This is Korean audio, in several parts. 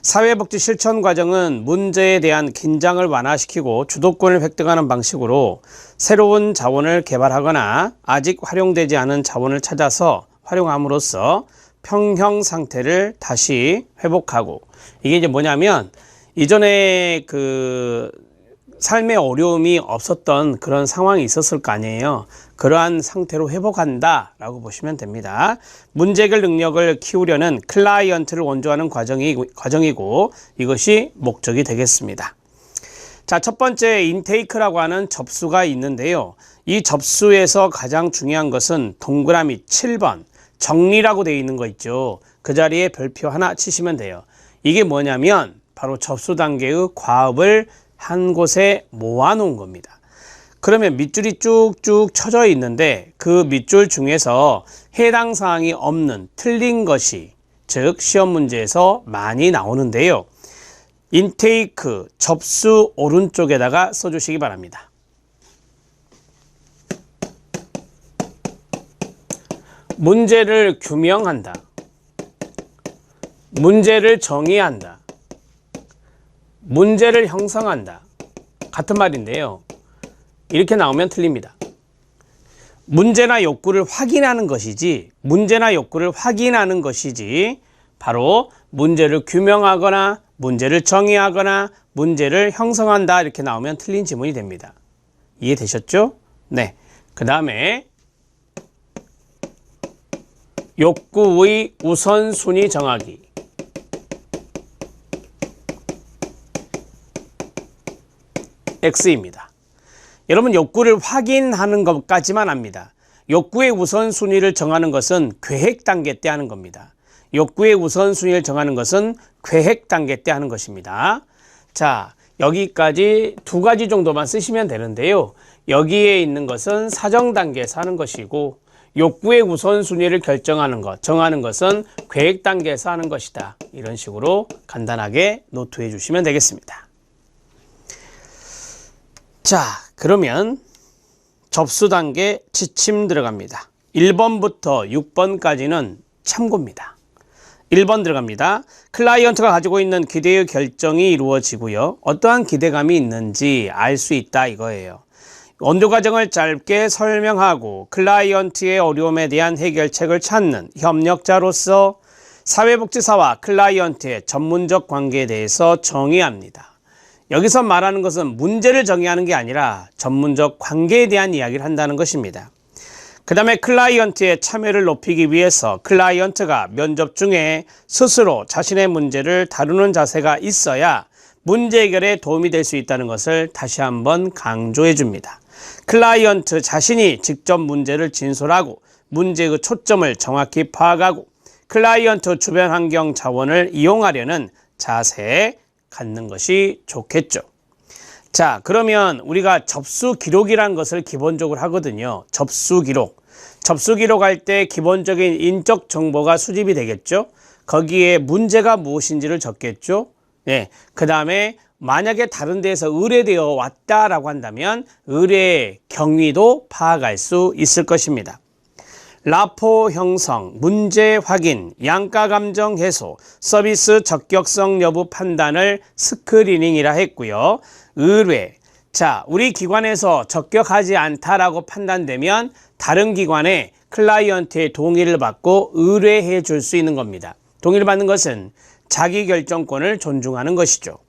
사회복지 실천 과정은 문제에 대한 긴장을 완화시키고 주도권을 획득하는 방식으로 새로운 자원을 개발하거나 아직 활용되지 않은 자원을 찾아서 활용함으로써 평형 상태를 다시 회복하고, 이게 이제 뭐냐면 이전에 삶의 어려움이 없었던 그런 상황이 있었을 거 아니에요. 그러한 상태로 회복한다 라고 보시면 됩니다. 문제 해결 능력을 키우려는 클라이언트를 원조하는 과정이고 이것이 목적이 되겠습니다. 자, 첫 번째 인테이크라고 하는 접수가 있는데요. 이 접수에서 가장 중요한 것은 동그라미 7번 정리라고 되어 있는 거 있죠. 그 자리에 별표 하나 치시면 돼요. 이게 뭐냐면 바로 접수 단계의 과업을 한 곳에 모아 놓은 겁니다. 그러면 밑줄이 쭉쭉 쳐져 있는데 그 밑줄 중에서 해당 사항이 없는 틀린 것이, 즉 시험 문제에서 많이 나오는데요. 인테이크 접수 오른쪽에다가 써주시기 바랍니다. 문제를 규명한다. 문제를 정의한다. 문제를 형성한다. 같은 말인데요. 이렇게 나오면 틀립니다. 문제나 욕구를 확인하는 것이지, 바로 문제를 규명하거나 문제를 정의하거나 문제를 형성한다 이렇게 나오면 틀린 지문이 됩니다. 이해되셨죠? 네. 그 다음에 욕구의 우선순위 정하기. X입니다. 여러분, 욕구를 확인하는 것까지만 합니다. 욕구의 우선순위를 정하는 것은 계획 단계 때 하는 겁니다. 욕구의 우선순위를 정하는 것은 계획 단계 때 하는 것입니다. 자, 여기까지 두 가지 정도만 쓰시면 되는데요. 여기에 있는 것은 사정 단계에서 하는 것이고, 욕구의 우선순위를 정하는 것은 계획 단계에서 하는 것이다. 이런 식으로 간단하게 노트해 주시면 되겠습니다. 자, 그러면 접수 단계 지침 들어갑니다. 1번부터 6번까지는 참고입니다. 1번 들어갑니다. 클라이언트가 가지고 있는 기대의 결정이 이루어지고요. 어떠한 기대감이 있는지 알 수 있다 이거예요. 원조 과정을 짧게 설명하고 클라이언트의 어려움에 대한 해결책을 찾는 협력자로서 사회복지사와 클라이언트의 전문적 관계에 대해서 정의합니다. 여기서 말하는 것은 문제를 정의하는 게 아니라 전문적 관계에 대한 이야기를 한다는 것입니다. 그 다음에 클라이언트의 참여를 높이기 위해서 클라이언트가 면접 중에 스스로 자신의 문제를 다루는 자세가 있어야 문제 해결에 도움이 될 수 있다는 것을 다시 한번 강조해 줍니다. 클라이언트 자신이 직접 문제를 진솔하고 문제의 초점을 정확히 파악하고 클라이언트 주변 환경 자원을 이용하려는 자세에 갖는 것이 좋겠죠. 자, 그러면 우리가 접수 기록이라는 것을 기본적으로 하거든요. 접수 기록. 접수 기록할 때 기본적인 인적 정보가 수집이 되겠죠. 거기에 문제가 무엇인지를 적겠죠. 네. 그 다음에 만약에 다른 데에서 의뢰되어 왔다라고 한다면 의뢰 경위도 파악할 수 있을 것입니다. 라포 형성, 문제 확인, 양가 감정 해소, 서비스 적격성 여부 판단을 스크리닝이라 했고요. 의뢰. 자, 우리 기관에서 적격하지 않다라고 판단되면 다른 기관에 클라이언트의 동의를 받고 의뢰해 줄 수 있는 겁니다. 동의를 받는 것은 자기 결정권을 존중하는 것이죠.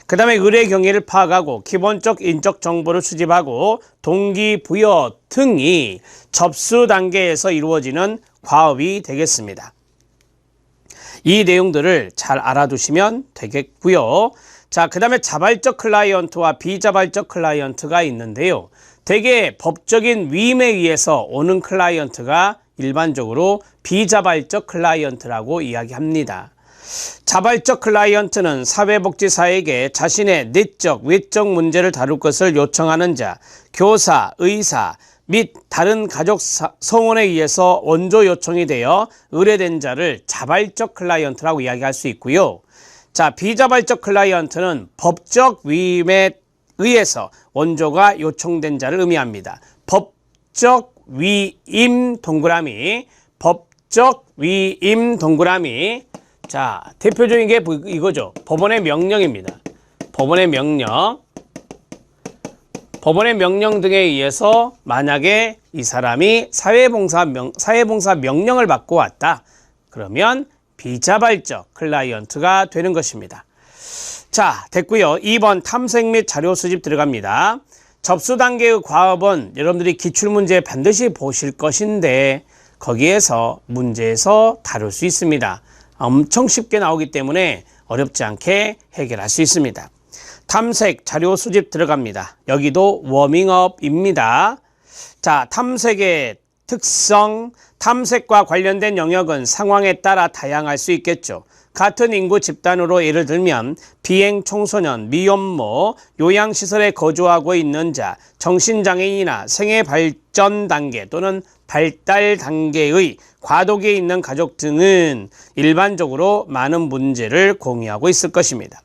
그 다음에 의뢰 경위를 파악하고 기본적 인적 정보를 수집하고 동기부여 등이 접수 단계에서 이루어지는 과업이 되겠습니다. 이 내용들을 잘 알아두시면 되겠고요. 자, 그 다음에 자발적 클라이언트와 비자발적 클라이언트가 있는데요. 대개 법적인 위임에 의해서 오는 클라이언트가 일반적으로 비자발적 클라이언트라고 이야기합니다. 자발적 클라이언트는 사회복지사에게 자신의 내적, 외적 문제를 다룰 것을 요청하는 자, 교사, 의사 및 다른 가족 성원에 의해서 원조 요청이 되어 의뢰된 자를 자발적 클라이언트라고 이야기할 수 있고요. 자, 비자발적 클라이언트는 법적 위임에 의해서 원조가 요청된 자를 의미합니다. 법적 위임 동그라미, 법적 위임 동그라미. 자, 대표적인 게 이거죠. 법원의 명령입니다. 법원의 명령. 법원의 명령 등에 의해서 만약에 이 사람이 사회봉사 명령을 받고 왔다. 그러면 비자발적 클라이언트가 되는 것입니다. 자, 됐고요. 2번 탐색 및 자료 수집 들어갑니다. 접수 단계의 과업은 여러분들이 기출문제에 반드시 보실 것인데 거기에서 문제에서 다룰 수 있습니다. 엄청 쉽게 나오기 때문에 어렵지 않게 해결할 수 있습니다. 탐색, 자료 수집 들어갑니다. 여기도 워밍업입니다. 자, 탐색의 특성, 탐색과 관련된 영역은 상황에 따라 다양할 수 있겠죠. 같은 인구 집단으로 예를 들면 비행 청소년, 미혼모, 요양시설에 거주하고 있는 자, 정신장애인이나 생애 발전 단계 또는 발달 단계의 과도기에 있는 가족 등은 일반적으로 많은 문제를 공유하고 있을 것입니다.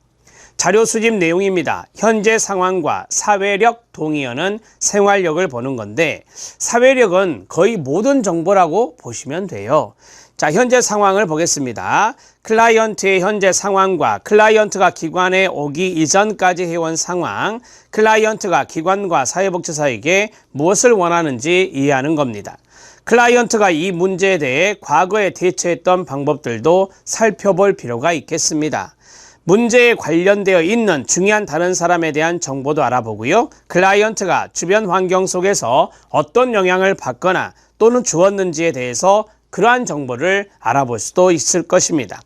자료 수집 내용입니다. 현재 상황과 사회력 동의어는 생활력을 보는 건데 사회력은 거의 모든 정보라고 보시면 돼요. 자, 현재 상황을 보겠습니다. 클라이언트의 현재 상황과 클라이언트가 기관에 오기 이전까지 해온 상황, 클라이언트가 기관과 사회복지사에게 무엇을 원하는지 이해하는 겁니다. 클라이언트가 이 문제에 대해 과거에 대처했던 방법들도 살펴볼 필요가 있겠습니다. 문제에 관련되어 있는 중요한 다른 사람에 대한 정보도 알아보고요. 클라이언트가 주변 환경 속에서 어떤 영향을 받거나 또는 주었는지에 대해서 그러한 정보를 알아볼 수도 있을 것입니다.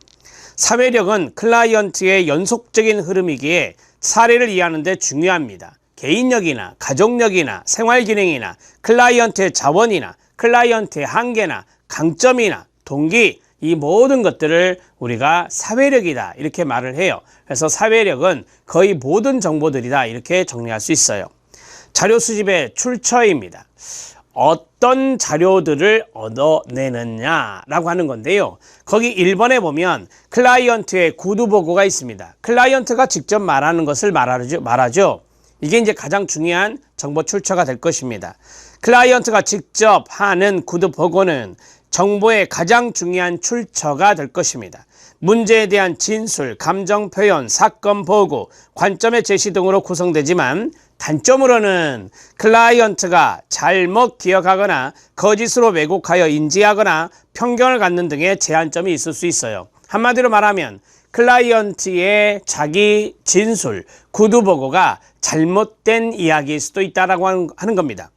사회력은 클라이언트의 연속적인 흐름이기에 사례를 이해하는 데 중요합니다. 개인력이나 가족력이나 생활기능이나 클라이언트의 자원이나 클라이언트의 한계나 강점이나 동기, 이 모든 것들을 우리가 사회력이다 이렇게 말을 해요. 그래서 사회력은 거의 모든 정보들이다 이렇게 정리할 수 있어요. 자료 수집의 출처입니다. 어떤 자료들을 얻어내느냐라고 하는 건데요. 거기 1번에 보면 클라이언트의 구두보고가 있습니다. 클라이언트가 직접 말하는 것을 말하죠. 이게 이제 가장 중요한 정보 출처가 될 것입니다. 클라이언트가 직접 하는 구두보고는 정보의 가장 중요한 출처가 될 것입니다. 문제에 대한 진술, 감정 표현, 사건 보고, 관점의 제시 등으로 구성되지만 단점으로는 클라이언트가 잘못 기억하거나 거짓으로 왜곡하여 인지하거나 편견을 갖는 등의 제한점이 있을 수 있어요. 한마디로 말하면 클라이언트의 자기 진술, 구두보고가 잘못된 이야기일 수도 있다라고 하는 겁니다.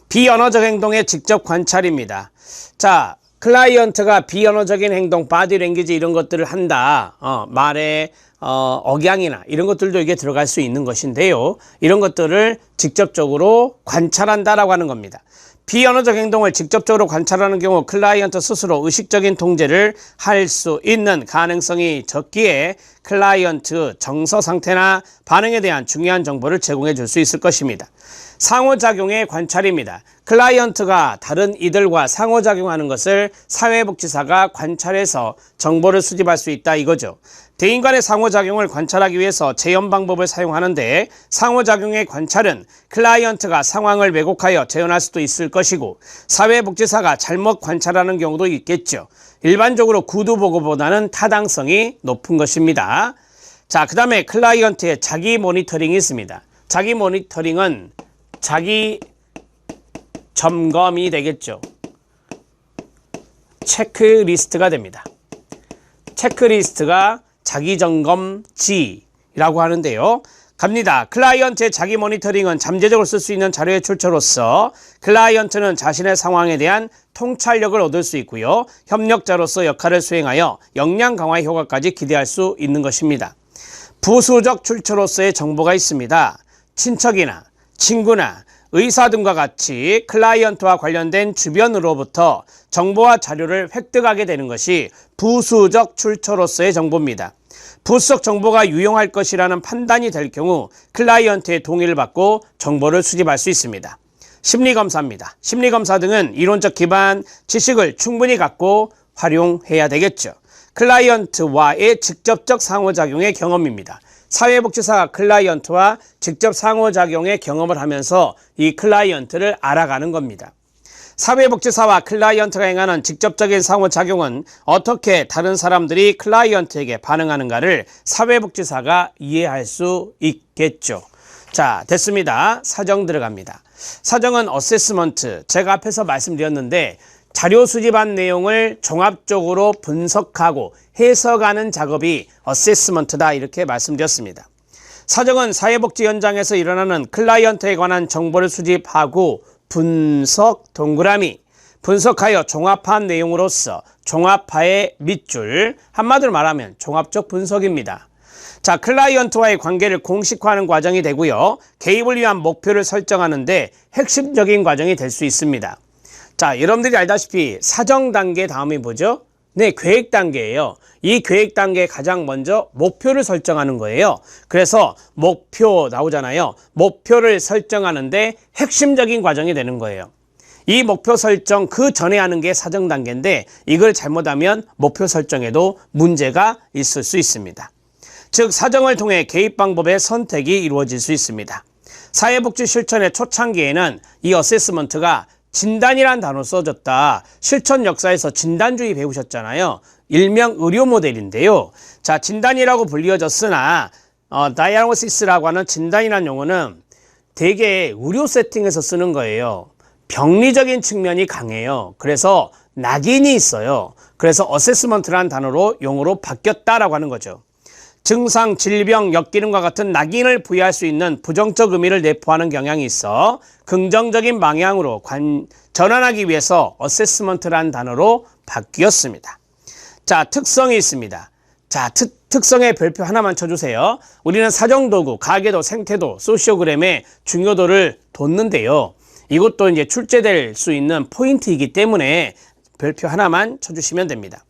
비언어적 행동의 직접 관찰입니다. 자, 클라이언트가 비언어적인 행동, 바디랭귀지 이런 것들을 한다. 말의 억양이나 이런 것들도 이게 들어갈 수 있는 것인데요. 이런 것들을 직접적으로 관찰한다라고 하는 겁니다. 비언어적 행동을 직접적으로 관찰하는 경우 클라이언트 스스로 의식적인 통제를 할 수 있는 가능성이 적기에 클라이언트 정서 상태나 반응에 대한 중요한 정보를 제공해 줄 수 있을 것입니다. 상호작용의 관찰입니다. 클라이언트가 다른 이들과 상호작용하는 것을 사회복지사가 관찰해서 정보를 수집할 수 있다 이거죠. 대인 간의 상호작용을 관찰하기 위해서 재현 방법을 사용하는데 상호작용의 관찰은 클라이언트가 상황을 왜곡하여 재현할 수도 있을 것이고 사회복지사가 잘못 관찰하는 경우도 있겠죠. 일반적으로 구두보고보다는 타당성이 높은 것입니다. 자, 그 다음에 클라이언트의 자기 모니터링이 있습니다. 자기 모니터링은 자기 점검이 되겠죠. 체크리스트가 됩니다. 체크리스트가 자기점검지라고 하는데요. 갑니다. 클라이언트의 자기 모니터링은 잠재적으로 쓸 수 있는 자료의 출처로서 클라이언트는 자신의 상황에 대한 통찰력을 얻을 수 있고요. 협력자로서 역할을 수행하여 역량 강화 효과까지 기대할 수 있는 것입니다. 부수적 출처로서의 정보가 있습니다. 친척이나 친구나 의사 등과 같이 클라이언트와 관련된 주변으로부터 정보와 자료를 획득하게 되는 것이 부수적 출처로서의 정보입니다. 부수적 정보가 유용할 것이라는 판단이 될 경우 클라이언트의 동의를 받고 정보를 수집할 수 있습니다. 심리검사입니다. 심리검사 등은 이론적 기반 지식을 충분히 갖고 활용해야 되겠죠. 클라이언트와의 직접적 상호작용의 경험입니다. 사회복지사가 클라이언트와 직접 상호작용의 경험을 하면서 이 클라이언트를 알아가는 겁니다. 사회복지사와 클라이언트가 행하는 직접적인 상호작용은 어떻게 다른 사람들이 클라이언트에게 반응하는가를 사회복지사가 이해할 수 있겠죠. 자, 됐습니다. 사정 들어갑니다. 사정은 어세스먼트, 제가 앞에서 말씀드렸는데 자료 수집한 내용을 종합적으로 분석하고 해석하는 작업이 어세스먼트다 이렇게 말씀드렸습니다. 사정은 사회복지 현장에서 일어나는 클라이언트에 관한 정보를 수집하고 분석 동그라미, 분석하여 종합한 내용으로서 종합화의 밑줄, 한마디로 말하면 종합적 분석입니다. 자, 클라이언트와의 관계를 공식화하는 과정이 되고요. 개입을 위한 목표를 설정하는데 핵심적인 과정이 될 수 있습니다. 자, 여러분들이 알다시피 사정 단계 다음이 뭐죠? 네, 계획 단계예요. 이 계획 단계에 가장 먼저 목표를 설정하는 거예요. 그래서 목표 나오잖아요. 목표를 설정하는데 핵심적인 과정이 되는 거예요. 이 목표 설정 그 전에 하는 게 사정 단계인데 이걸 잘못하면 목표 설정에도 문제가 있을 수 있습니다. 즉 사정을 통해 개입 방법의 선택이 이루어질 수 있습니다. 사회복지 실천의 초창기에는 이 어세스먼트가 진단이란 단어 써졌다. 실천 역사에서 진단주의 배우셨잖아요. 일명 의료 모델인데요. 자, 진단이라고 불리워졌으나 다이아그노시스라고 하는 진단이라는 용어는 대개 의료 세팅에서 쓰는 거예요. 병리적인 측면이 강해요. 그래서 낙인이 있어요. 그래서 어세스먼트라는 단어로 용어로 바뀌었다라고 하는 거죠. 증상, 질병, 역기능과 같은 낙인을 부여할 수 있는 부정적 의미를 내포하는 경향이 있어 긍정적인 방향으로 전환하기 위해서 어세스먼트라는 단어로 바뀌었습니다. 자, 특성이 있습니다. 자, 특성의 별표 하나만 쳐주세요. 우리는 사정도구, 가계도, 생태도, 소시오그램의 중요도를 뒀는데요. 이것도 이제 출제될 수 있는 포인트이기 때문에 별표 하나만 쳐주시면 됩니다.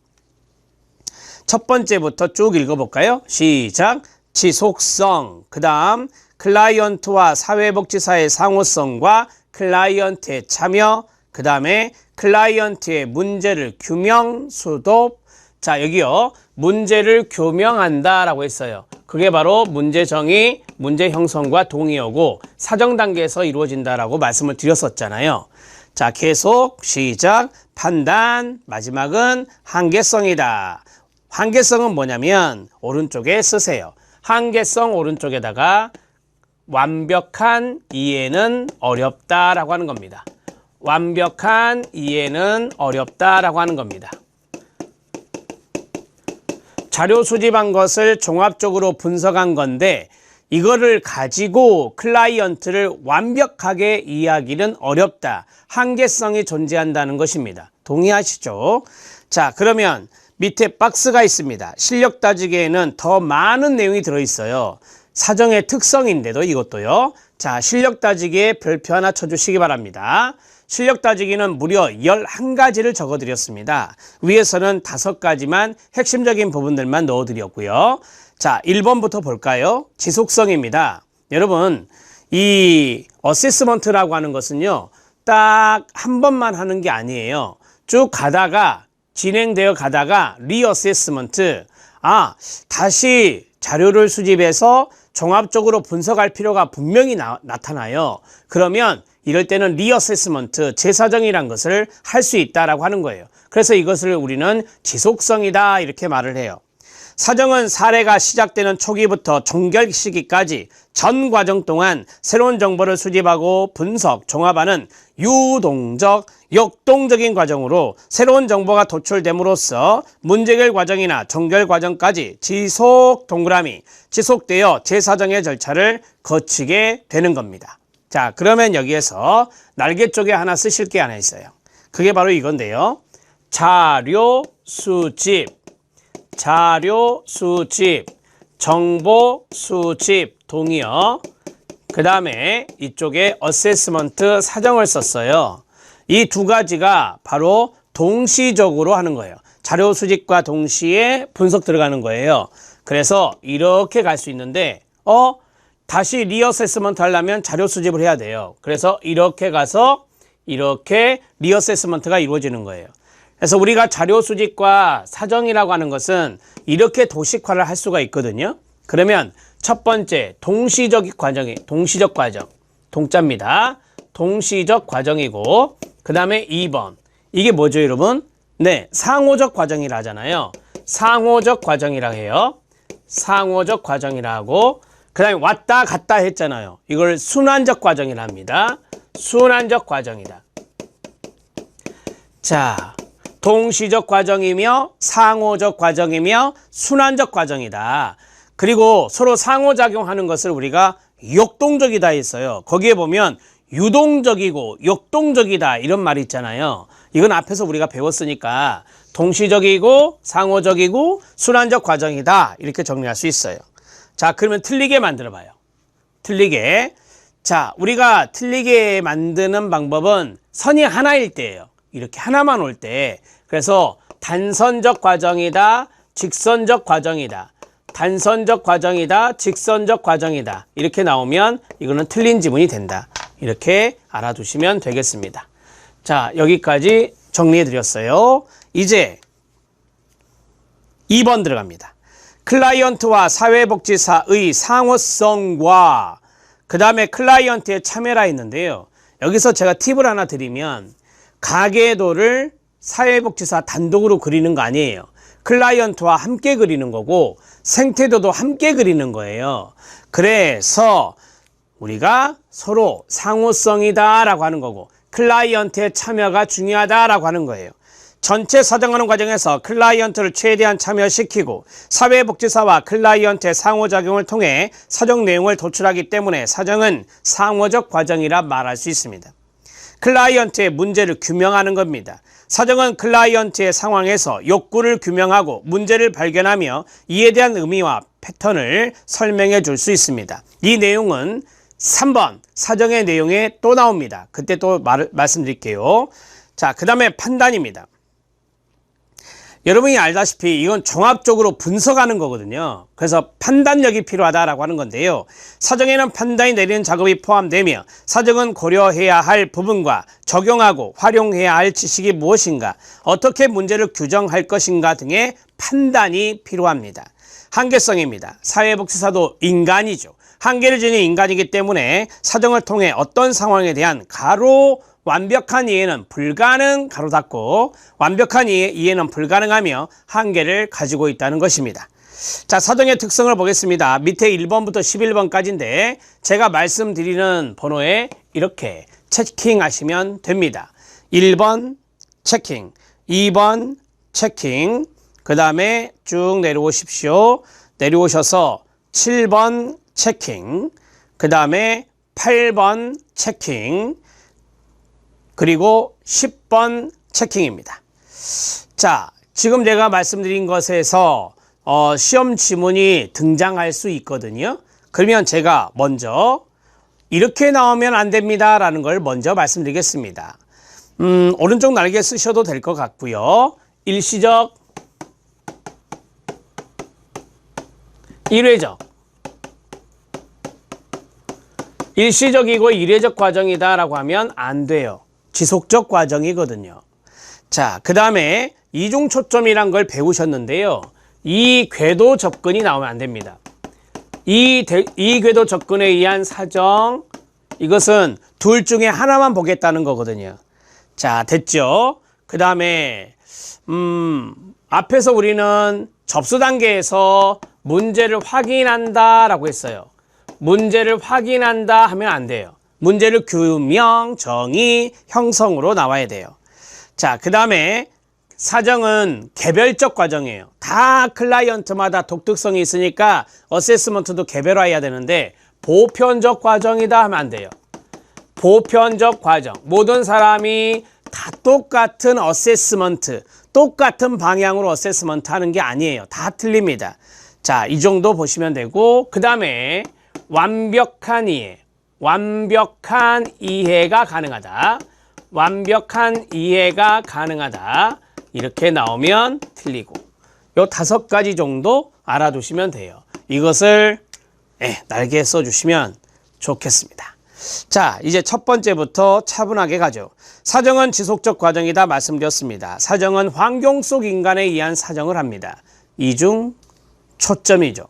첫 번째부터 쭉 읽어볼까요? 시작. 지속성, 그 다음 클라이언트와 사회복지사의 상호성과 클라이언트의 참여, 그 다음에 클라이언트의 문제를 규명, 수독. 자, 여기요. 문제를 교명한다 라고 했어요. 그게 바로 문제 정의, 문제 형성과 동의어고 사정 단계에서 이루어진다라고 말씀을 드렸었잖아요. 자, 계속 시작. 판단, 마지막은 한계성이다. 한계성은 뭐냐면 오른쪽에 쓰세요. 한계성 오른쪽에다가 완벽한 이해는 어렵다라고 하는 겁니다. 완벽한 이해는 어렵다라고 하는 겁니다. 자료 수집한 것을 종합적으로 분석한 건데 이거를 가지고 클라이언트를 완벽하게 이해하기는 어렵다. 한계성이 존재한다는 것입니다. 동의하시죠? 자, 그러면 밑에 박스가 있습니다. 실력 따지기에는 더 많은 내용이 들어있어요. 사정의 특성인데도 이것도요. 자, 실력 따지기에 별표 하나 쳐주시기 바랍니다. 실력 따지기는 무려 11가지를 적어드렸습니다. 위에서는 5가지만 핵심적인 부분들만 넣어드렸고요. 자, 1번부터 볼까요? 지속성입니다. 여러분, 이 어세스먼트라고 하는 것은요. 딱 한 번만 하는 게 아니에요. 쭉 가다가 진행되어 가다가 리어세스먼트, 다시 자료를 수집해서 종합적으로 분석할 필요가 분명히 나타나요. 그러면 이럴 때는 리어세스먼트, 재사정이란 것을 할 수 있다라고 하는 거예요. 그래서 이것을 우리는 지속성이다 이렇게 말을 해요. 사정은 사례가 시작되는 초기부터 종결 시기까지 전 과정 동안 새로운 정보를 수집하고 분석, 종합하는 유동적, 역동적인 과정으로 새로운 정보가 도출됨으로써 문제결 과정이나 종결 과정까지 지속 동그라미, 지속되어 재사정의 절차를 거치게 되는 겁니다. 자, 그러면 여기에서 날개 쪽에 하나 쓰실 게 하나 있어요. 그게 바로 이건데요. 자료 수집, 자료 수집, 정보 수집, 동의어. 그 다음에 이쪽에 어세스먼트 사정을 썼어요. 이 두 가지가 바로 동시적으로 하는 거예요. 자료 수집과 동시에 분석 들어가는 거예요. 그래서 이렇게 갈 수 있는데 다시 리어세스먼트 하려면 자료 수집을 해야 돼요. 그래서 이렇게 가서 이렇게 리어세스먼트가 이루어지는 거예요. 그래서 우리가 자료 수집과 사정이라고 하는 것은 이렇게 도식화를 할 수가 있거든요. 그러면 첫 번째 동시적 과정, 동자입니다. 동시적 과정이고, 그 다음에 2번. 이게 뭐죠, 여러분? 네, 상호적 과정이라 하잖아요. 상호적 과정이라 해요. 상호적 과정이라 하고, 그 다음에 왔다 갔다 했잖아요. 이걸 순환적 과정이라 합니다. 순환적 과정이다. 자, 동시적 과정이며 상호적 과정이며 순환적 과정이다. 그리고 서로 상호작용하는 것을 우리가 역동적이다 했어요. 거기에 보면 유동적이고 역동적이다 이런 말이 있잖아요. 이건 앞에서 우리가 배웠으니까 동시적이고 상호적이고 순환적 과정이다 이렇게 정리할 수 있어요. 자, 그러면 틀리게 만들어 봐요. 틀리게. 자, 우리가 틀리게 만드는 방법은 선이 하나일 때예요. 이렇게 하나만 올 때. 그래서 단선적 과정이다, 직선적 과정이다. 단선적 과정이다, 직선적 과정이다. 이렇게 나오면 이거는 틀린 지문이 된다. 이렇게 알아두시면 되겠습니다. 자, 여기까지 정리해 드렸어요. 이제 2번 들어갑니다. 클라이언트와 사회복지사의 상호성과 그 다음에 클라이언트의 참여라 있는데요. 여기서 제가 팁을 하나 드리면 가계도를 사회복지사 단독으로 그리는 거 아니에요. 클라이언트와 함께 그리는 거고 생태도도 함께 그리는 거예요. 그래서 우리가 서로 상호성이다 라고 하는 거고 클라이언트의 참여가 중요하다 라고 하는 거예요. 전체 사정하는 과정에서 클라이언트를 최대한 참여시키고 사회복지사와 클라이언트의 상호작용을 통해 사정 내용을 도출하기 때문에 사정은 상호적 과정이라 말할 수 있습니다. 클라이언트의 문제를 규명하는 겁니다. 사정은 클라이언트의 상황에서 욕구를 규명하고 문제를 발견하며 이에 대한 의미와 패턴을 설명해 줄 수 있습니다. 이 내용은 3번 사정의 내용에 또 나옵니다. 그때 또 말씀드릴게요. 자, 그 다음에 판단입니다. 여러분이 알다시피 이건 종합적으로 분석하는 거거든요. 그래서 판단력이 필요하다라고 하는 건데요. 사정에는 판단이 내리는 작업이 포함되며 사정은 고려해야 할 부분과 적용하고 활용해야 할 지식이 무엇인가, 어떻게 문제를 규정할 것인가 등의 판단이 필요합니다. 한계성입니다. 사회복지사도 인간이죠. 한계를 지닌 인간이기 때문에 사정을 통해 어떤 상황에 대한 완벽한 이해는 불가능, 가로 닫고 완벽한 이해는 불가능하며 한계를 가지고 있다는 것입니다. 자, 사정의 특성을 보겠습니다. 밑에 1번부터 11번까지인데 제가 말씀드리는 번호에 이렇게 체킹하시면 됩니다. 1번 체킹, 2번 체킹, 그 다음에 쭉 내려오십시오. 내려오셔서 7번 체킹, 그 다음에 8번 체킹, 그리고 10번 체킹입니다. 자, 지금 제가 말씀드린 것에서 시험 지문이 등장할 수 있거든요. 그러면 제가 먼저 이렇게 나오면 안 됩니다 라는 걸 먼저 말씀드리겠습니다. 오른쪽 날개 쓰셔도 될 것 같고요. 일시적, 일회적, 일시적이고 일회적 과정이다 라고 하면 안 돼요. 지속적 과정이거든요. 자, 그 다음에 이중초점이란 걸 배우셨는데요. 이 궤도 접근이 나오면 안 됩니다. 이 궤도 접근에 의한 사정, 이것은 둘 중에 하나만 보겠다는 거거든요. 자, 됐죠? 그 다음에 앞에서 우리는 접수 단계에서 문제를 확인한다 라고 했어요. 문제를 확인한다 하면 안 돼요. 문제를 규명, 정의, 형성으로 나와야 돼요. 자, 그 다음에 사정은 개별적 과정이에요. 다 클라이언트마다 독특성이 있으니까 어세스먼트도 개별화해야 되는데 보편적 과정이다 하면 안 돼요. 보편적 과정. 모든 사람이 다 똑같은 어세스먼트, 똑같은 방향으로 어세스먼트 하는 게 아니에요. 다 틀립니다. 자, 이 정도 보시면 되고, 그 다음에 완벽한 이해. 완벽한 이해가 가능하다. 완벽한 이해가 가능하다. 이렇게 나오면 틀리고. 요 5가지 정도 알아두시면 돼요. 이것을 날개에 써주시면 좋겠습니다. 자, 이제 첫 번째부터 차분하게 가죠. 사정은 지속적 과정이다 말씀드렸습니다. 사정은 환경 속 인간에 의한 사정을 합니다. 이중 초점이죠.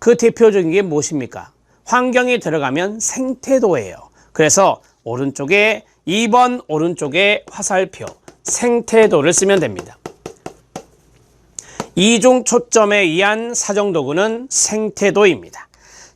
그 대표적인 게 무엇입니까? 환경이 들어가면 생태도예요. 그래서 오른쪽에 2번 오른쪽에 화살표 생태도를 쓰면 됩니다. 이중 초점에 의한 사정도구는 생태도입니다.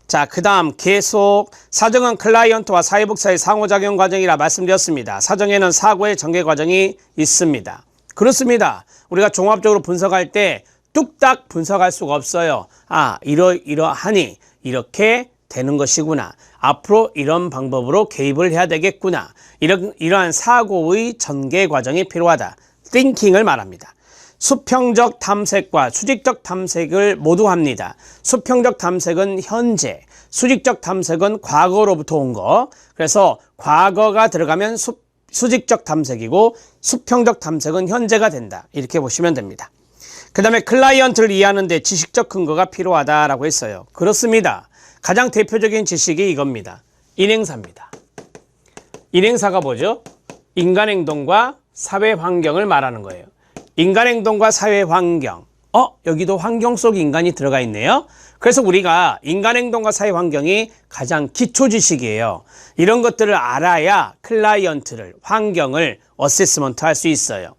자, 그 다음 계속 사정은 클라이언트와 사회복사의 상호작용 과정이라 말씀드렸습니다. 사정에는 사고의 전개 과정이 있습니다. 그렇습니다. 우리가 종합적으로 분석할 때 뚝딱 분석할 수가 없어요. 아, 이러하니 이렇게 되는 것이구나. 앞으로 이런 방법으로 개입을 해야 되겠구나. 이러한 사고의 전개 과정이 필요하다. 띵킹을 말합니다. 수평적 탐색과 수직적 탐색을 모두 합니다. 수평적 탐색은 현재, 수직적 탐색은 과거로부터 온 거. 그래서 과거가 들어가면 수직적 탐색이고 수평적 탐색은 현재가 된다. 이렇게 보시면 됩니다. 그 다음에 클라이언트를 이해하는 데 지식적 근거가 필요하다라고 했어요. 그렇습니다. 가장 대표적인 지식이 이겁니다. 인행사입니다. 인행사가 뭐죠? 인간행동과 사회환경을 말하는 거예요. 인간행동과 사회환경. 여기도 환경 속에 인간이 들어가 있네요. 그래서 우리가 인간행동과 사회환경이 가장 기초 지식이에요. 이런 것들을 알아야 클라이언트를, 환경을 어세스먼트 할 수 있어요.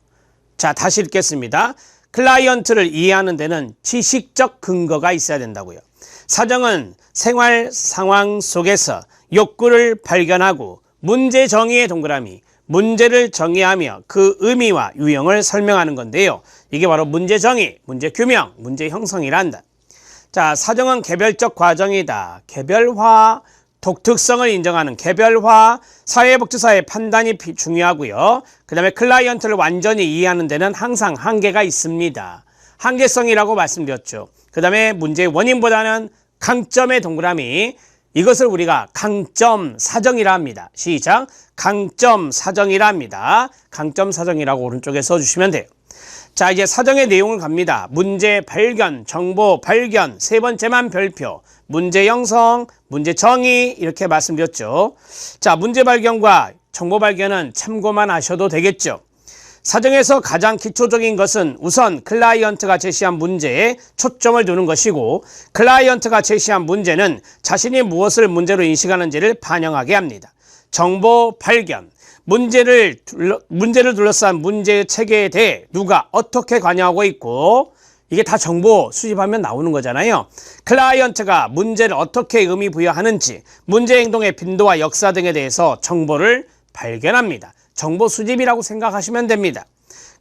자, 다시 읽겠습니다. 클라이언트를 이해하는 데는 지식적 근거가 있어야 된다고요. 사정은 생활 상황 속에서 욕구를 발견하고 문제 정의의 동그라미, 문제를 정의하며 그 의미와 유형을 설명하는 건데요. 이게 바로 문제 정의, 문제 규명, 문제 형성이라 한다. 자, 사정은 개별적 과정이다. 개별화, 독특성을 인정하는 개별화, 사회복지사의 판단이 중요하고요. 그 다음에 클라이언트를 완전히 이해하는 데는 항상 한계가 있습니다. 한계성이라고 말씀드렸죠. 그 다음에 문제의 원인보다는 강점의 동그라미, 이것을 우리가 강점 사정이라 합니다. 시작. 강점 사정이라 합니다. 강점 사정이라고 오른쪽에 써주시면 돼요. 자, 이제 사정의 내용을 갑니다. 문제 발견, 정보 발견, 세 번째만 별표, 문제 형성, 문제 정의 이렇게 말씀드렸죠. 자, 문제 발견과 정보 발견은 참고만 하셔도 되겠죠. 사정에서 가장 기초적인 것은 우선 클라이언트가 제시한 문제에 초점을 두는 것이고, 클라이언트가 제시한 문제는 자신이 무엇을 문제로 인식하는지를 반영하게 합니다. 정보 발견, 문제를 둘러싼 문제의 체계에 대해 누가 어떻게 관여하고 있고, 이게 다 정보 수집하면 나오는 거잖아요. 클라이언트가 문제를 어떻게 의미 부여하는지, 문제 행동의 빈도와 역사 등에 대해서 정보를 발견합니다. 정보 수집이라고 생각하시면 됩니다.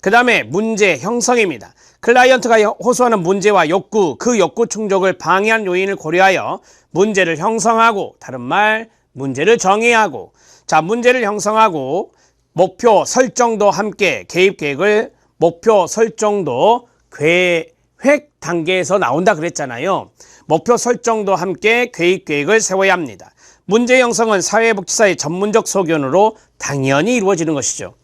그 다음에 문제 형성입니다. 클라이언트가 호소하는 문제와 욕구, 그 욕구 충족을 방해한 요인을 고려하여 문제를 형성하고, 다른 말 문제를 정의하고, 자, 문제를 형성하고 목표 설정도 함께 개입 계획을, 목표 설정도 계획 단계에서 나온다 그랬잖아요. 목표 설정도 함께 개입 계획을 세워야 합니다. 문제 형성은 사회복지사의 전문적 소견으로 당연히 이루어지는 것이죠.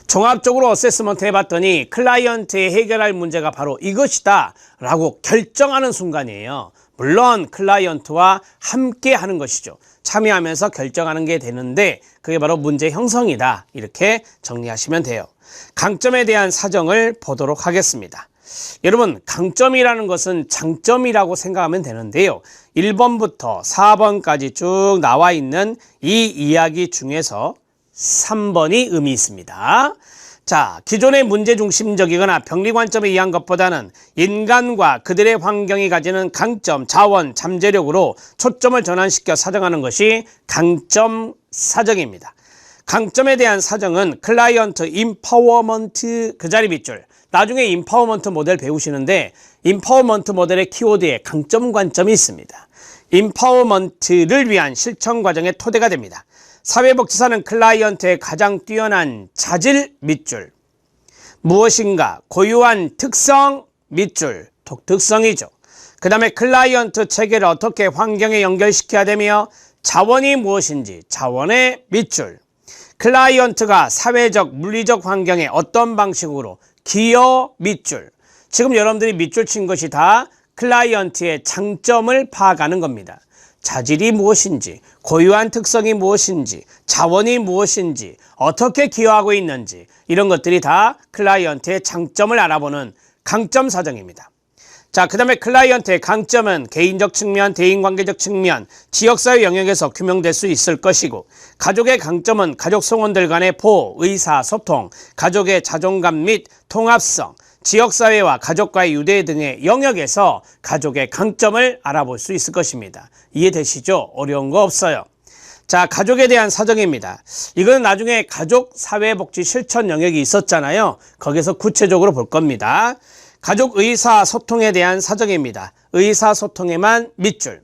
종합적으로 어세스먼트 해봤더니 클라이언트의 해결할 문제가 바로 이것이다 라고 결정하는 순간이에요. 물론 클라이언트와 함께 하는 것이죠. 참여하면서 결정하는 게 되는데 그게 바로 문제 형성이다. 이렇게 정리하시면 돼요. 강점에 대한 사정을 보도록 하겠습니다. 여러분, 강점이라는 것은 장점이라고 생각하면 되는데요. 1번부터 4번까지 쭉 나와 있는 이 이야기 중에서 3번이 의미 있습니다. 자, 기존의 문제 중심적이거나 병리 관점에 의한 것보다는 인간과 그들의 환경이 가지는 강점, 자원, 잠재력으로 초점을 전환시켜 사정하는 것이 강점 사정입니다. 강점에 대한 사정은 클라이언트 임파워먼트 그 자리 밑줄, 나중에 임파워먼트 모델 배우시는데 임파워먼트 모델의 키워드에 강점 관점이 있습니다. 임파워먼트를 위한 실천 과정의 토대가 됩니다. 사회복지사는 클라이언트의 가장 뛰어난 자질 밑줄, 무엇인가 고유한 특성 밑줄, 독특성이죠. 그 다음에 클라이언트 체계를 어떻게 환경에 연결시켜야 되며 자원이 무엇인지 자원의 밑줄, 클라이언트가 사회적 물리적 환경에 어떤 방식으로 기여 밑줄. 지금 여러분들이 밑줄 친 것이 다 클라이언트의 장점을 파악하는 겁니다. 자질이 무엇인지, 고유한 특성이 무엇인지, 자원이 무엇인지, 어떻게 기여하고 있는지, 이런 것들이 다 클라이언트의 장점을 알아보는 강점 사정입니다. 자, 그 다음에 클라이언트의 강점은 개인적 측면, 대인관계적 측면, 지역사회 영역에서 규명될 수 있을 것이고, 가족의 강점은 가족 성원들 간의 보호, 의사소통, 가족의 자존감 및 통합성, 지역사회와 가족과의 유대 등의 영역에서 가족의 강점을 알아볼 수 있을 것입니다. 이해되시죠? 어려운 거 없어요. 자, 가족에 대한 사정입니다. 이건 나중에 가족 사회복지 실천 영역이 있었잖아요. 거기서 구체적으로 볼 겁니다. 가족 의사소통에 대한 사정입니다. 의사소통에만 밑줄.